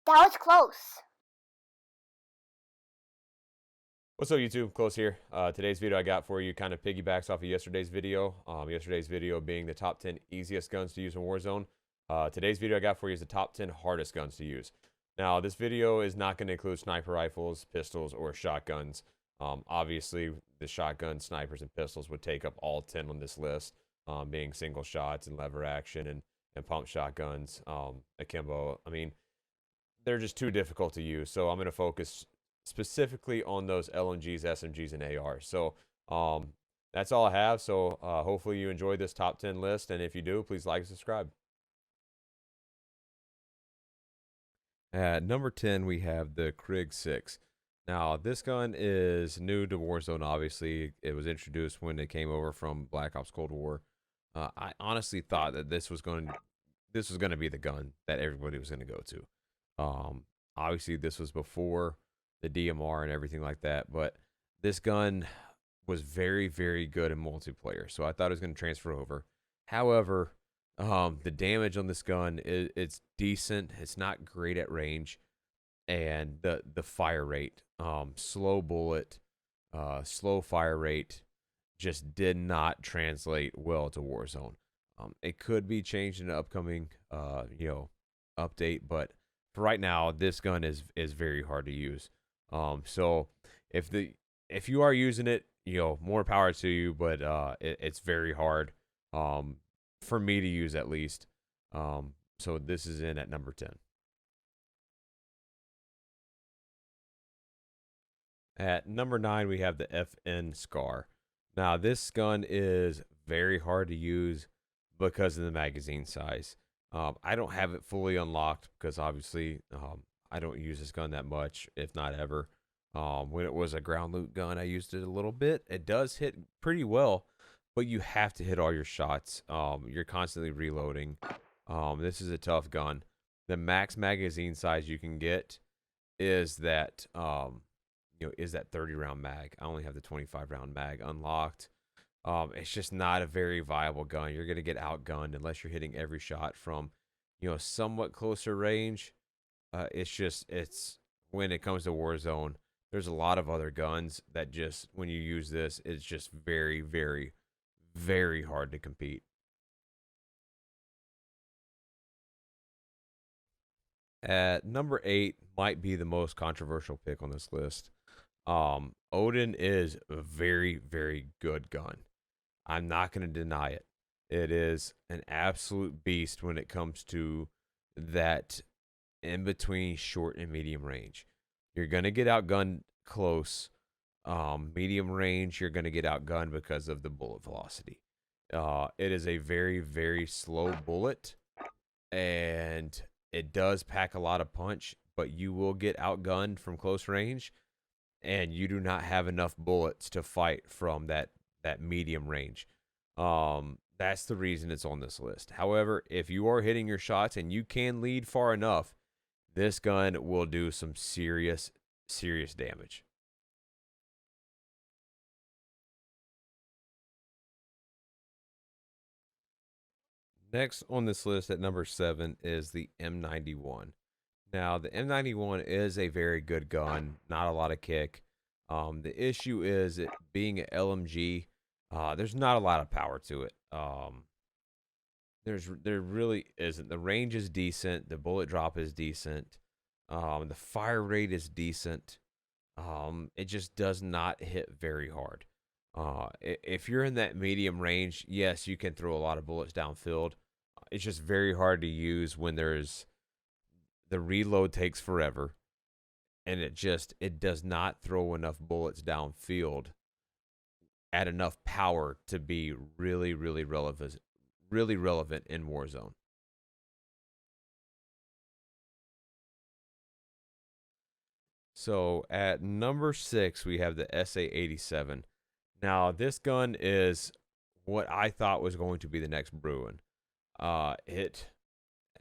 That was close. What's up, YouTube? Close here. Today's video I got for you kind of piggybacks off of yesterday's video. Yesterday's video being the top 10 easiest guns to use in Warzone. Today's video I got for you is the top 10 hardest guns to use. Now, this video is not going to include sniper rifles, pistols, or shotguns. Obviously, the shotguns, snipers, and pistols would take up all 10 on this list, being single shots and lever action and pump shotguns, akimbo. I mean, they're just too difficult to use, so I'm going to focus specifically on those LMGs, SMGs, and ARs. So that's all I have. So hopefully you enjoyed this top 10 list. And if you do, please like and subscribe. At number 10, we have the Krig 6. Now, this gun is new to Warzone, obviously. It was introduced when it came over from Black Ops Cold War. I honestly thought that this was going to be the gun that everybody was going to go to. Obviously, this was before the DMR and everything like that, but this gun was very, very good in multiplayer, so I thought it was going to transfer over. However, the damage on this gun it's decent. It's not great at range, and the fire rate, slow bullet, slow fire rate, just did not translate well to Warzone. It could be changed in an upcoming update, but for right now, this gun is very hard to use. So if you are using it, more power to you, but it's very hard for me to use, at least. So this is in at number 10. At number 9, we have the FN Scar. Now, this gun is very hard to use because of the magazine size. I don't have it fully unlocked because obviously I don't use this gun that much, if not ever. When it was a ground loot gun, I used it a little bit. It does hit pretty well, but you have to hit all your shots. You're constantly reloading. This is a tough gun. The max magazine size you can get is that 30 round mag. I only have the 25 round mag unlocked. It's just not a very viable gun. You're gonna get outgunned unless you're hitting every shot from, somewhat closer range. It's when it comes to Warzone, there's a lot of other guns that just, when you use this, it's just very, very, very hard to compete. At number 8 might be the most controversial pick on this list. ODEN is a very, very good gun. I'm not going to deny it. It is an absolute beast when it comes to that in between short and medium range. You're going to get outgunned close. Medium range, you're going to get outgunned because of the bullet velocity. It is a very, very slow bullet, and it does pack a lot of punch, but you will get outgunned from close range, and you do not have enough bullets to fight from that medium range. That's the reason it's on this list. However, if you are hitting your shots and you can lead far enough, this gun will do some serious, serious damage. Next on this list at number 7 is the M91. Now, the M91 is a very good gun, not a lot of kick. The issue is it being an LMG, there's not a lot of power to it. There really isn't. The range is decent. The bullet drop is decent. The fire rate is decent. It just does not hit very hard. If you're in that medium range, yes, you can throw a lot of bullets downfield. It's just very hard to use when the reload takes forever, and it does not throw enough bullets downfield at enough power to be really, really relevant in Warzone. So at number 6, we have the SA-87. Now, this gun is what I thought was going to be the next Bruin. It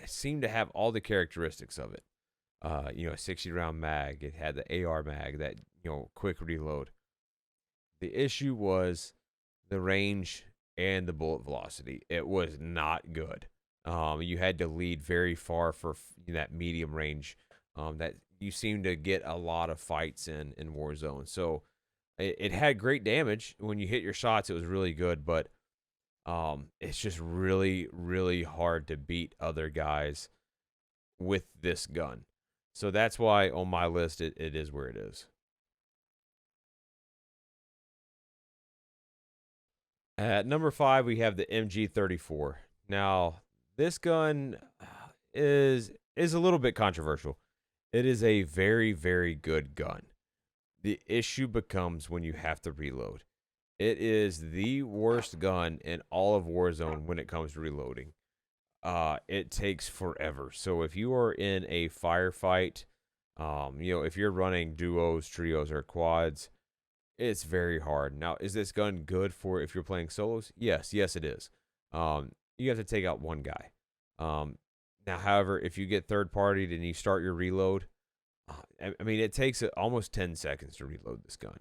seemed to have all the characteristics of it. A 60 round mag. It had the AR mag, that quick reload. The issue was the range and the bullet velocity. It was not good. You had to lead very far for that medium range that you seem to get a lot of fights in Warzone. So it had great damage when you hit your shots. It was really good, but it's just really, really hard to beat other guys with this gun. So that's why on my list it is where it is. At number 5, we have the MG34. Now, this gun is a little bit controversial. It is a very, very good gun. The issue becomes when you have to reload. It is the worst gun in all of Warzone when it comes to reloading. It takes forever. So if you are in a firefight, if you're running duos, trios, or quads, it's very hard. Now, is this gun good for if you're playing solos? Yes, it is. You have to take out one guy. Now, however, if you get third partied and you start your reload, I mean, it takes almost 10 seconds to reload this gun.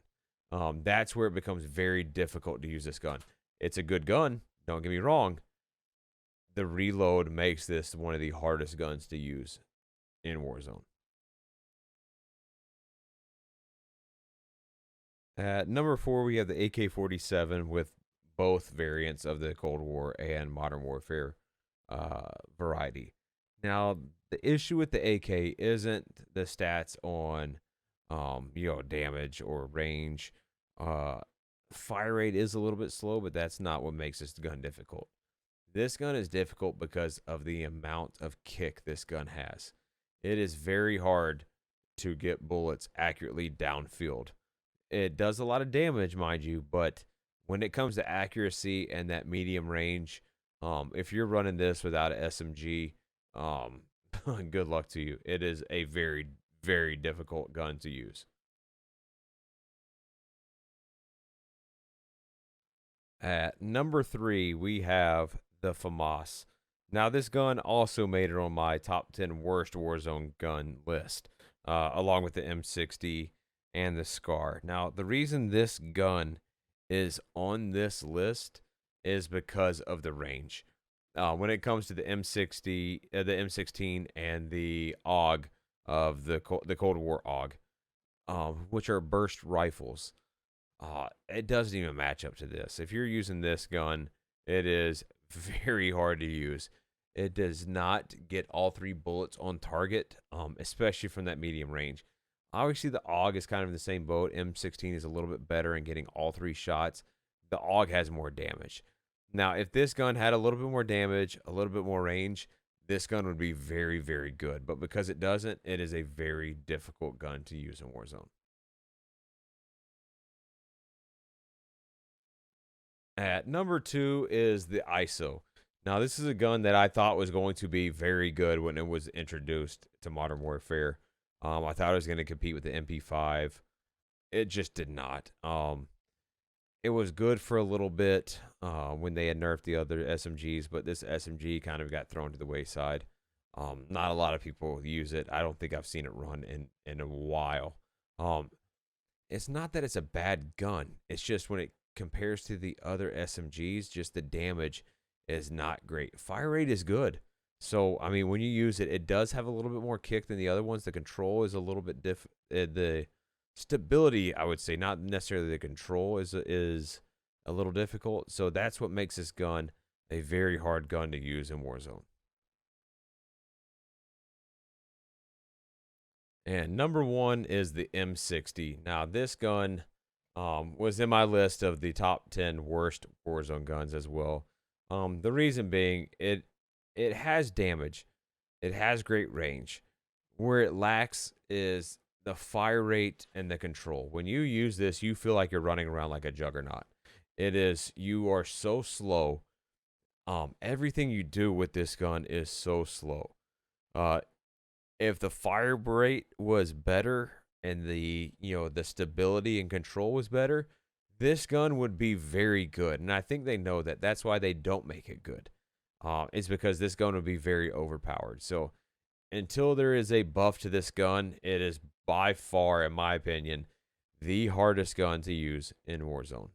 That's where it becomes very difficult to use this gun. It's a good gun, don't get me wrong. The reload makes this one of the hardest guns to use in Warzone. At number 4, we have the AK-47 with both variants of the Cold War and Modern Warfare variety. Now, the issue with the AK isn't the stats on, damage or range. Fire rate is a little bit slow, but that's not what makes this gun difficult. This gun is difficult because of the amount of kick this gun has. It is very hard to get bullets accurately downfield. It does a lot of damage, mind you, but when it comes to accuracy and that medium range, if you're running this without an SMG, good luck to you. It is a very, very difficult gun to use. At number 3, we have the FAMAS. Now, this gun also made it on my top 10 worst Warzone gun list, along with the M60 and the Scar. Now, the reason this gun is on this list is because of the range. When it comes to the M60, the M16, and the AUG of the Cold War AUG, which are burst rifles, it doesn't even match up to this. If you're using this gun, it is very hard to use. It does not get all 3 bullets on target, especially from that medium range. Obviously, the AUG is kind of in the same boat. M16 is a little bit better in getting all 3 shots. The AUG has more damage. Now, if this gun had a little bit more damage, a little bit more range, this gun would be very, very good. But because it doesn't, it is a very difficult gun to use in Warzone. At number 2 is the ISO. Now, this is a gun that I thought was going to be very good when it was introduced to Modern Warfare. I thought it was going to compete with the MP5. It just did not. It was good for a little bit when they had nerfed the other SMGs, but this SMG kind of got thrown to the wayside. Not a lot of people use it. I don't think I've seen it run in a while. It's not that it's a bad gun. It's just when it compares to the other SMGs, just the damage is not great. Fire rate is good. So, I mean, when you use it, it does have a little bit more kick than the other ones. The control is a little bit the stability, I would say, not necessarily the control, is a little difficult. So that's what makes this gun a very hard gun to use in Warzone. And number 1 is the M60. Now, this gun was in my list of the top 10 worst Warzone guns as well. The reason being, it has damage. It has great range. Where it lacks is the fire rate and the control. When you use this, you feel like you're running around like a juggernaut. You are so slow. Everything you do with this gun is so slow. If the fire rate was better and the stability and control was better, this gun would be very good. And I think they know that. That's why they don't make it good. It's because this gun would be very overpowered. So until there is a buff to this gun, it is by far, in my opinion, the hardest gun to use in Warzone.